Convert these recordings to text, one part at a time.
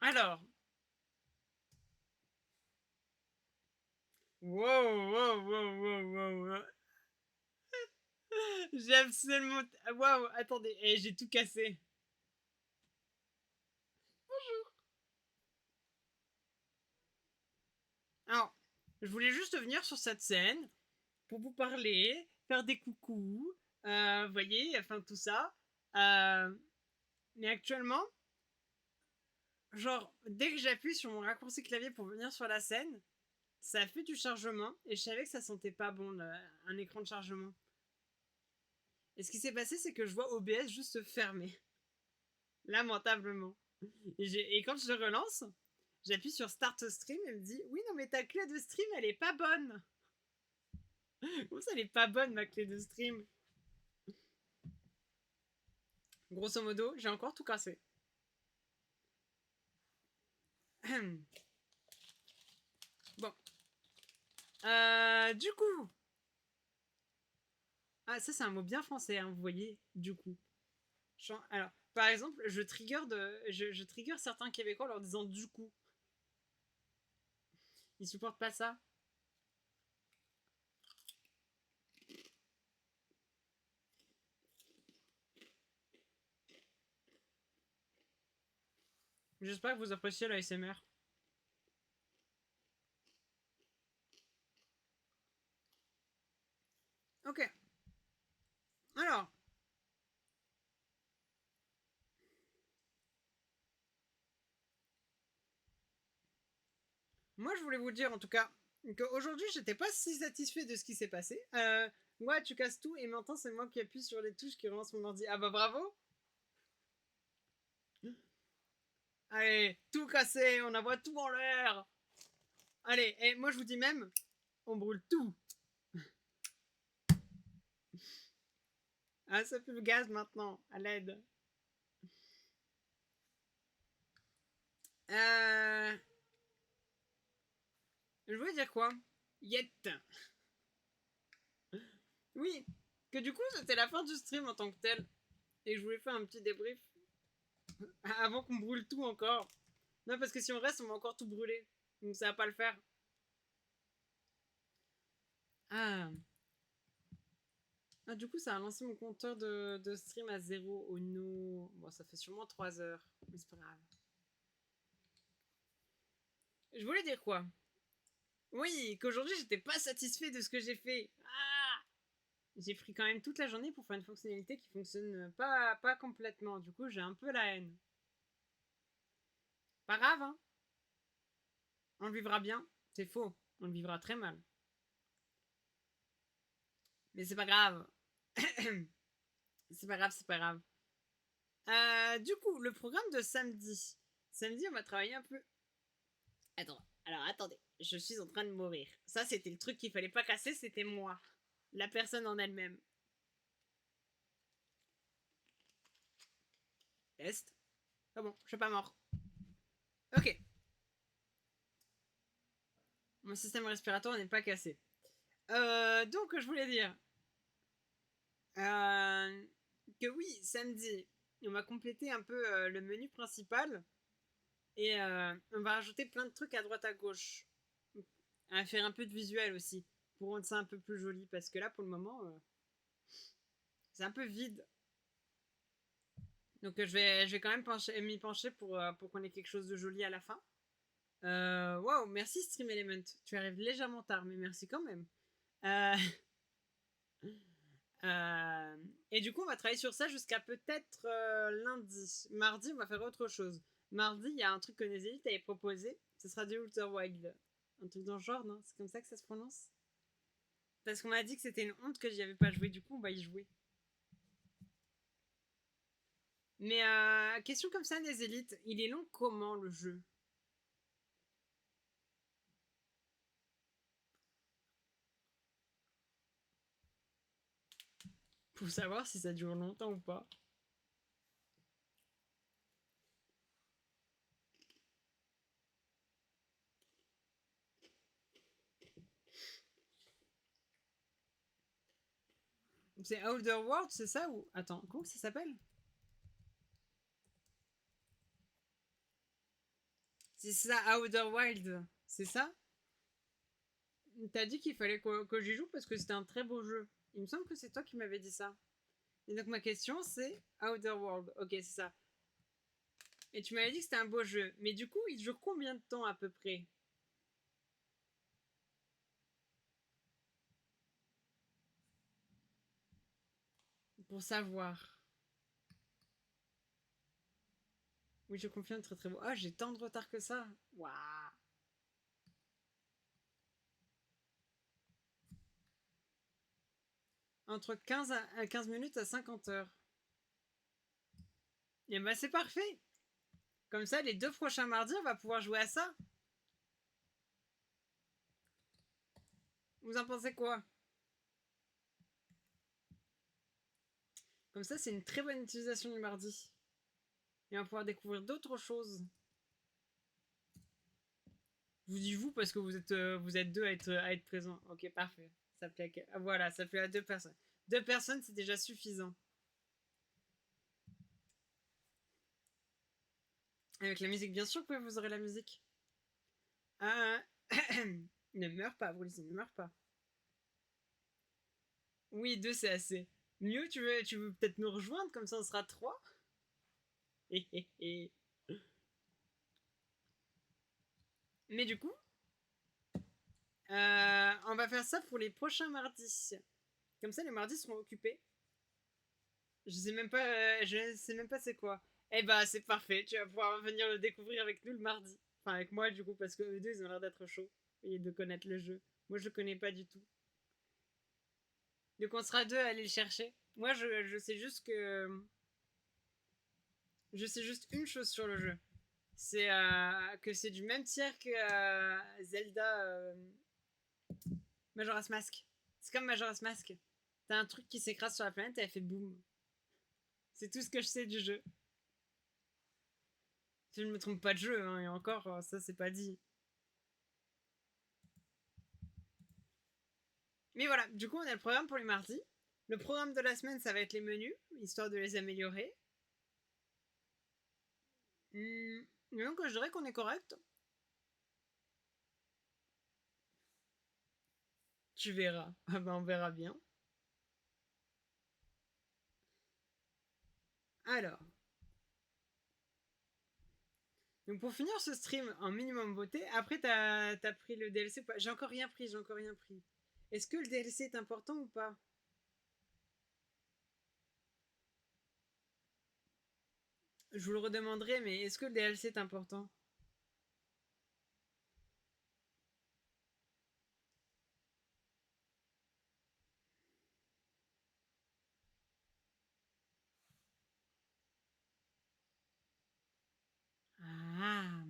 Alors. Wow, wow, wow, wow, wow, wow. J'ai absolument... Waouh, attendez, j'ai tout cassé. Alors, je voulais juste venir sur cette scène pour vous parler, faire des coucous, vous voyez, enfin tout ça. Mais actuellement, genre, dès que j'appuie sur mon raccourci clavier pour venir sur la scène, ça fait du chargement et je savais que ça sentait pas bon, un écran de chargement. Et ce qui s'est passé, c'est que je vois OBS juste se fermer. Lamentablement. Et quand je le relance, j'appuie sur Start Stream et me dit oui, non, mais ta clé de stream, elle est pas bonne. Comment ça, elle est pas bonne, ma clé de stream? Grosso modo, j'ai encore tout cassé. Bon. Du coup. Ah, ça, c'est un mot bien français, hein, vous voyez, du coup. Alors, par exemple, je trigger certains Québécois en leur disant du coup. Ils supportent pas ça. J'espère que vous appréciez la SMR. Ok. Alors. Moi, je voulais vous dire en tout cas qu'aujourd'hui, j'étais pas si satisfait de ce qui s'est passé. Ouais, tu casses tout et maintenant, c'est moi qui appuie sur les touches qui relance mon ordi. Ah bah bravo! Allez, tout cassé, on envoie tout en l'air! Allez, et moi je vous dis même, on brûle tout! Ah, ça pue le gaz maintenant, à l'aide. Je voulais dire quoi? Yet! Oui, que du coup, c'était la fin du stream en tant que tel. Et je voulais faire un petit débrief avant qu'on brûle tout encore. Non, parce que si on reste, on va encore tout brûler. Donc ça va pas le faire. Ah. Ah, du coup, ça a lancé mon compteur de stream à 0. Oh no. Bon, ça fait sûrement 3 heures. Mais c'est pas grave. Je voulais dire quoi? Oui, qu'aujourd'hui, j'étais pas satisfait de ce que j'ai fait. Ah, j'ai pris quand même toute la journée pour faire une fonctionnalité qui fonctionne pas complètement. Du coup, j'ai un peu la haine. Pas grave, hein. On le vivra bien. C'est faux. On le vivra très mal. Mais c'est pas grave. C'est pas grave, c'est pas grave. Du coup, le programme de samedi. Samedi, on va travailler un peu. Attends, alors attendez, je suis en train de mourir. Ça, c'était le truc qu'il fallait pas casser, c'était moi. La personne en elle-même. Test. Ah bon, je suis pas mort. Ok. Mon système respiratoire n'est pas cassé. Donc, je voulais dire que oui, samedi, on va compléter un peu le menu principal et on va rajouter plein de trucs à droite à gauche. On va faire un peu de visuel aussi pour rendre ça un peu plus joli parce que là, pour le moment, c'est un peu vide. Donc je vais quand même m'y pencher pour qu'on ait quelque chose de joli à la fin. Waouh, merci Stream Element. Tu arrives légèrement tard, mais merci quand même. Euh, et du coup, on va travailler sur ça jusqu'à peut-être lundi. Mardi, on va faire autre chose. Mardi, il y a un truc que Nézélie t'avait proposé. Ce sera du Outer Wild. Un truc dans le genre, non? C'est comme ça que ça se prononce? Parce qu'on m'a dit que c'était une honte que j'y avais pas joué. Du coup, on va y jouer. Mais question comme ça, Nézélite, il est long comment le jeu? Pour savoir si ça dure longtemps ou pas. C'est Outer World, c'est ça ou... Attends, comment ça s'appelle? C'est ça, Outer Wild. C'est ça? T'as dit qu'il fallait que j'y joue parce que c'était un très beau jeu. Il me semble que c'est toi qui m'avais dit ça. Et donc ma question c'est Outer World. Ok, c'est ça. Et tu m'avais dit que c'était un beau jeu. Mais du coup, il dure combien de temps à peu près? Pour savoir. Oui, je confirme, très très beau. Ah, j'ai tant de retard que ça. Waouh. Entre 15 minutes à 50 heures. Et bah c'est parfait. Comme ça, les 2 prochains mardis, on va pouvoir jouer à ça. Vous en pensez quoi? Comme ça, c'est une très bonne utilisation du mardi. Et on va pouvoir découvrir d'autres choses. Je vous dis vous parce que vous êtes deux à être présents. Ok, parfait. Ça plaît voilà, ça plaît à 2 personnes. 2 personnes, c'est déjà suffisant. Avec la musique, bien sûr que vous aurez la musique. Ah, ne meurs pas, Bruce, ne meurs pas. Oui, 2 c'est assez. Mieux, tu veux peut-être nous rejoindre, comme ça on sera 3. Mais du coup, on va faire ça pour les prochains mardis. Comme ça, les mardis seront occupés. Je sais même pas c'est quoi. Eh bah, c'est parfait. Tu vas pouvoir venir le découvrir avec nous le mardi. Enfin, avec moi, du coup, parce que eux deux, ils ont l'air d'être chauds et de connaître le jeu. Moi, je le connais pas du tout. Donc, on sera deux à aller le chercher. Moi, je sais juste que. Je sais juste une chose sur le jeu. C'est que c'est du même tiers que Zelda Majora's Mask. C'est comme Majora's Mask. T'as un truc qui s'écrase sur la planète et elle fait boum. C'est tout ce que je sais du jeu. Si je ne me trompe pas de jeu, hein, et encore, ça c'est pas dit. Mais voilà, du coup, on a le programme pour les mardis. Le programme de la semaine, ça va être les menus, histoire de les améliorer. Donc, je dirais qu'on est correct. Tu verras. Ah ben, on verra bien. Alors. Donc, pour finir ce stream en minimum beauté, après, t'as pris le DLC. J'ai encore rien pris, j'ai encore rien pris. Est-ce que le DLC est important ou pas? Je vous le redemanderai, mais est-ce que le DLC est important? Ah.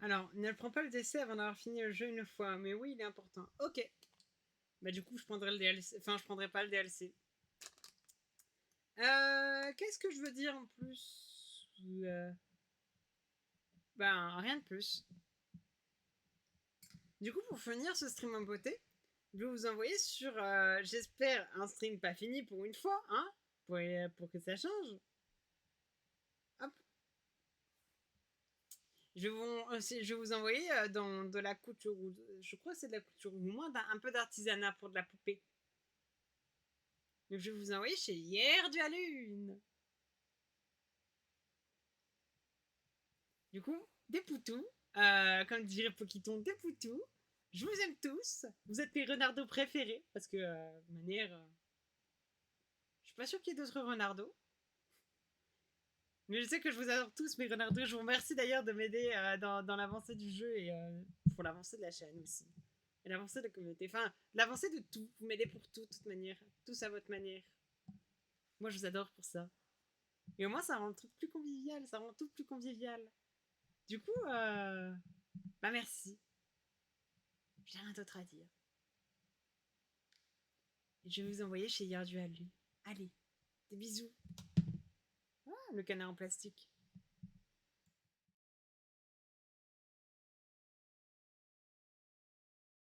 Alors, ne prends pas le DLC avant d'avoir fini le jeu une fois. Mais oui, il est important. Ok. Bah du coup, je prendrai le DLC. Enfin, je prendrai pas le DLC. Qu'est-ce que je veux dire en plus? Ben, rien de plus. Du coup, pour finir ce stream en beauté, je vais vous envoyer sur, j'espère, un stream pas fini pour une fois, hein, pour que ça change. Hop. Je vais vous envoyer dans de la couture, je crois que c'est de la couture, ou moins un peu d'artisanat pour de la poupée. Donc je vais vous envoyer chez Hier du Lune. Du coup, des poutous, comme dirait Poquiton, des poutous. Je vous aime tous. Vous êtes mes renardos préférés parce que, de manière, je suis pas sûr qu'il y ait d'autres renardos. Mais je sais que je vous adore tous, mes renardos. Je vous remercie d'ailleurs de m'aider dans l'avancée du jeu et pour l'avancée de la chaîne aussi. Et l'avancée de la communauté. Enfin, l'avancée de tout. Vous m'aidez pour tout, de toute manière. Tous à votre manière. Moi, je vous adore pour ça. Et au moins, ça rend le truc plus convivial. Ça rend tout plus convivial. Du coup, bah merci. J'ai rien d'autre à dire. Et je vais vous envoyer chez Yardu à lui. Allez, des bisous. Ah, le canard en plastique.